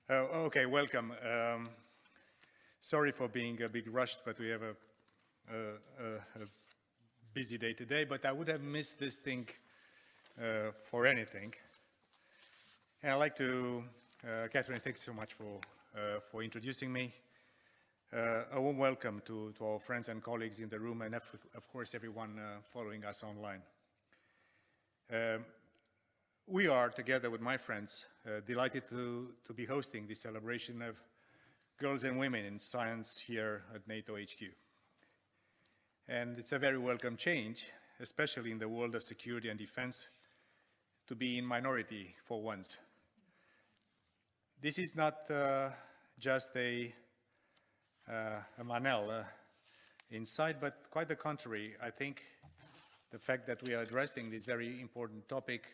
Okay, welcome. Sorry for being a bit rushed, but we have a busy day today, but I would have missed this thing for anything. And I'd like to, Catherine, thanks so much for introducing me. A warm welcome to our friends and colleagues in the room, and of course everyone following us online. We are, together with my friends, delighted to be hosting this celebration of girls and women in science here at NATO HQ. And it's a very welcome change, especially in the world of security and defense, to be in minority for once. This is not just a manel inside, but quite the contrary. I think the fact that we are addressing this very important topic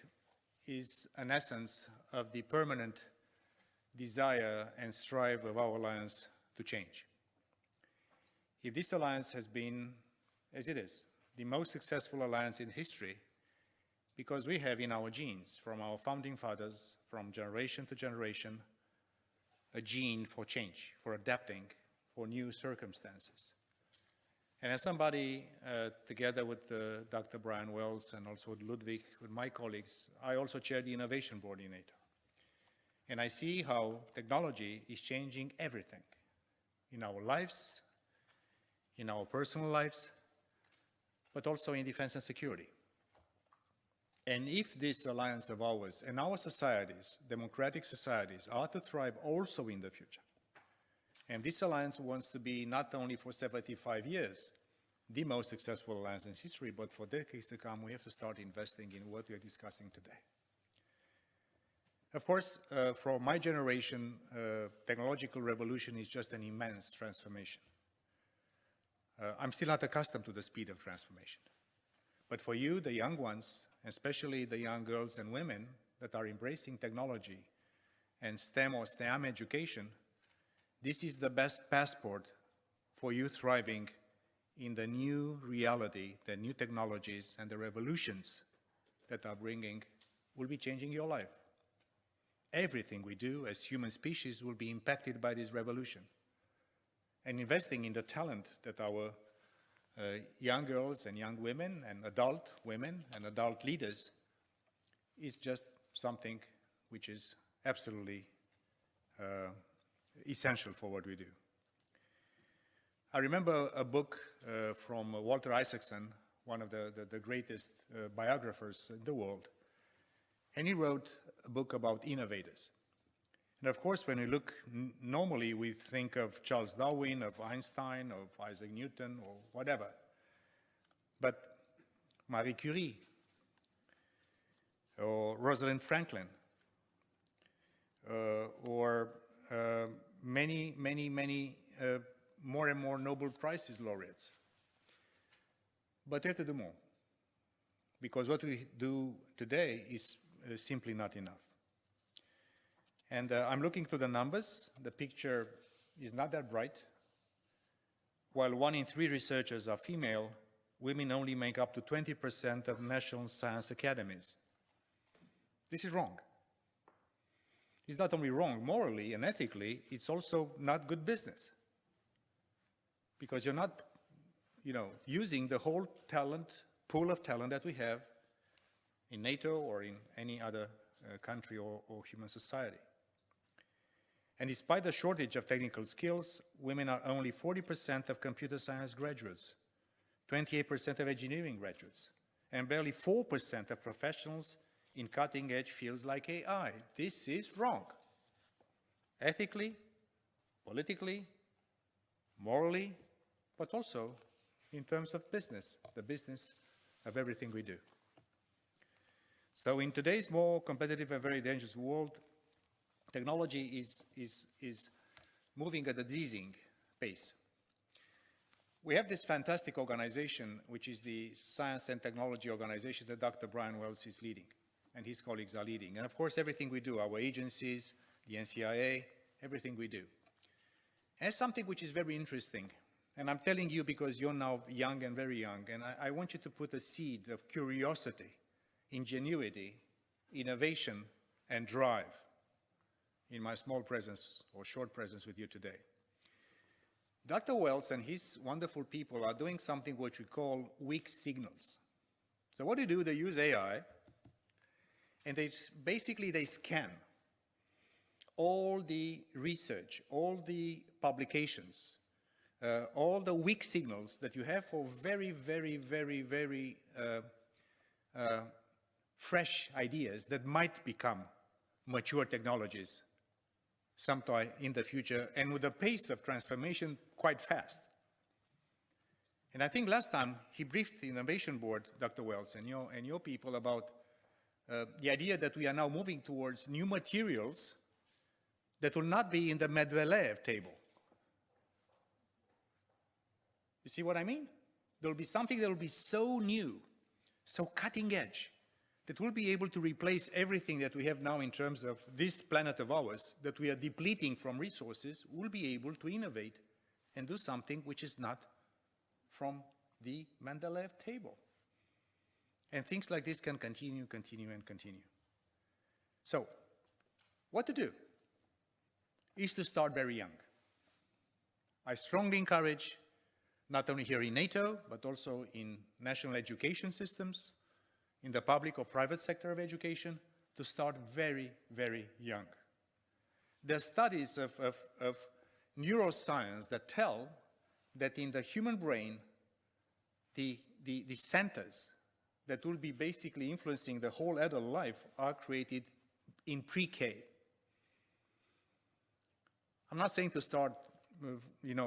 is an essence of the permanent desire and strive of our alliance to change. If this alliance has been, as it is, the most successful alliance in history, because we have in our genes, from our founding fathers, from generation to generation, a gene for change, for adapting, for new circumstances. And as somebody, together with Dr. Brian Wells and also with Ludwig, with my colleagues, I also chair the Innovation Board in NATO. And I see how technology is changing everything in our lives, in our personal lives, but also in defense and security. And if this alliance of ours and our societies, democratic societies, are to thrive also in the future, and this alliance wants to be not only for 75 years, the most successful alliance in history, but for decades to come, we have to start investing in what we are discussing today. Of course, for my generation, technological revolution is just an immense transformation. I'm still not accustomed to the speed of transformation. But for you, the young ones, especially the young girls and women that are embracing technology and STEM or STEM education, this is the best passport for you thriving in the new reality, the new technologies and the revolutions that are will be changing your life. Everything we do as human species will be impacted by this revolution. And investing in the talent that our young girls and young women and adult leaders is just something which is absolutely essential for what we do. I remember a book from Walter Isaacson, one of the greatest biographers in the world, and he wrote a book about innovators. And of course, when we look, normally we think of Charles Darwin, of Einstein, of Isaac Newton, or whatever. But Marie Curie, or Rosalind Franklin, or many more and more Nobel Prizes laureates. But we have to do more, because what we do today is simply not enough. And I'm looking to the numbers. The picture is not that bright. While 1 in 3 researchers are female, women only make up to 20% of national science academies. This is wrong. It's not only wrong morally and ethically, it's also not good business. Because you're not, using the whole pool of talent that we have in NATO or in any other country or human society. And despite the shortage of technical skills, women are only 40% of computer science graduates, 28% of engineering graduates, and barely 4% of professionals in cutting-edge fields like AI. This is wrong. Ethically, politically, morally, but also in terms of business, the business of everything we do. So in today's more competitive and very dangerous world, technology is moving at a dizzying pace. We have this fantastic organization, which is the Science and Technology Organization that Dr. Brian Wells is leading, and his colleagues are leading. And of course, everything we do, our agencies, the NCIA, everything we do. And it's something which is very interesting. And I'm telling you because you're now young and very young, and I want you to put a seed of curiosity, ingenuity, innovation, and drive in my small presence or short presence with you today. Dr. Wells and his wonderful people are doing something which we call weak signals. So what do? They use AI, and they scan all the research, all the publications, all the weak signals that you have for very, very, very, very fresh ideas that might become mature technologies sometime in the future, and with a pace of transformation quite fast. And I think last time he briefed the Innovation Board, Dr. Wells, and your people about the idea that we are now moving towards new materials that will not be in the Mendeleev table. You see what I mean? There will be something that will be so new, so cutting edge, that will be able to replace everything that we have now in terms of this planet of ours, that we are depleting from resources. We'll be able to innovate and do something which is not from the Mendeleev table. And things like this can continue, continue, and continue. So, what to do is to start very young. I strongly encourage, not only here in NATO, but also in national education systems, in the public or private sector of education, to start very, very young. There are studies of neuroscience that tell that in the human brain, the centers that will be basically influencing the whole adult life are created in pre-K. I'm not saying to start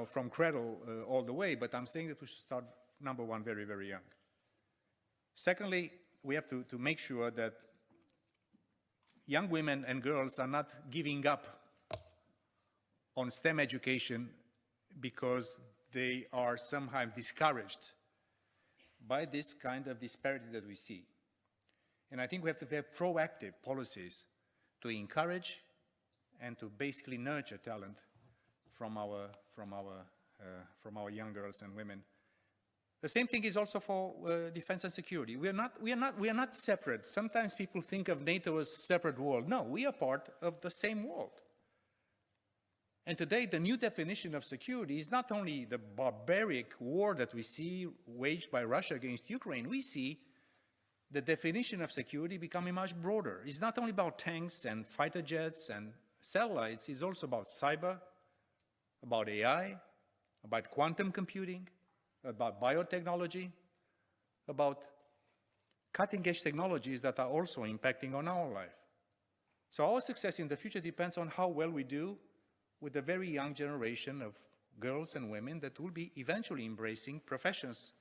from cradle all the way, but I'm saying that we should start, number one, very, very young. Secondly, we have to make sure that young women and girls are not giving up on STEM education because they are somehow discouraged by this kind of disparity that we see. And I think we have to have proactive policies to encourage and to basically nurture talent from our young girls and women. The same thing is also for defense and security. We are not separate. Sometimes people think of NATO as a separate world. No, we are part of the same world. And today, the new definition of security is not only the barbaric war that we see waged by Russia against Ukraine. We see the definition of security becoming much broader. It's not only about tanks and fighter jets and satellites. It's also about cyber, about AI, about quantum computing, about biotechnology, about cutting-edge technologies that are also impacting on our life. So our success in the future depends on how well we do with the very young generation of girls and women that will be eventually embracing professions.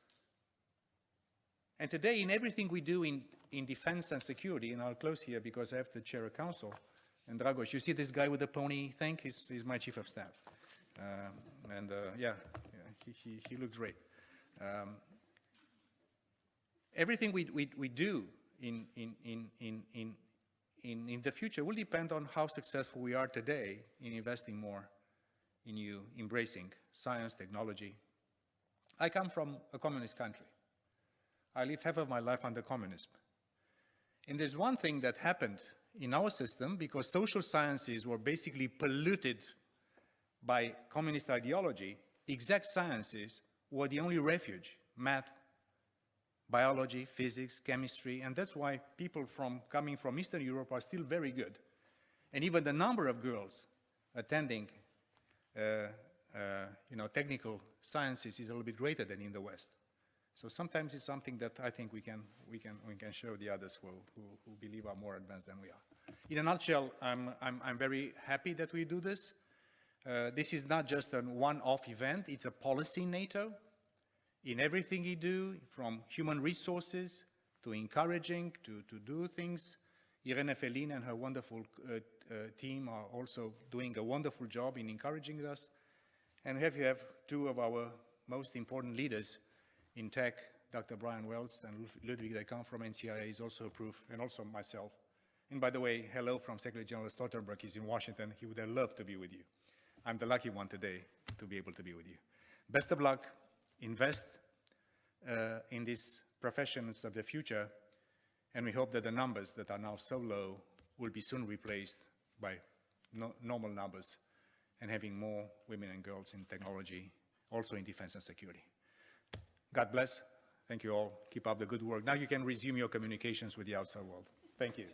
And today, in everything we do in defense and security, and I'll close here because I have to chair a council, and Dragos, you see this guy with the pony thing? He's my chief of staff. He looks great. Everything we do in the future will depend on how successful we are today in investing more in you embracing science, technology. I come from a communist country. I lived half of my life under communism. And there's one thing that happened in our system, because social sciences were basically polluted by communist ideology. Exact sciences were the only refuge: math, biology, physics, chemistry, and that's why people coming from Eastern Europe are still very good. And even the number of girls attending technical sciences is a little bit greater than in the West. So sometimes it's something that I think we can show the others who believe are more advanced than we are. In a nutshell, I'm very happy that we do this. This is not just a one-off event, it's a policy in NATO. In everything you do, from human resources to encouraging, to do things, Irene Felin and her wonderful team are also doing a wonderful job in encouraging us. And here you have two of our most important leaders in tech, Dr. Brian Wells and Ludwig, they come from NCIA, is also approved, and also myself. And by the way, hello from Secretary General Stoltenberg. He's in Washington. He would have loved to be with you. I'm the lucky one today to be able to be with you. Best of luck. Invest in these professions of the future, and we hope that the numbers that are now so low will be soon replaced by normal numbers and having more women and girls in technology, also in defense and security. God bless. Thank you all. Keep up the good work. Now you can resume your communications with the outside world. Thank you.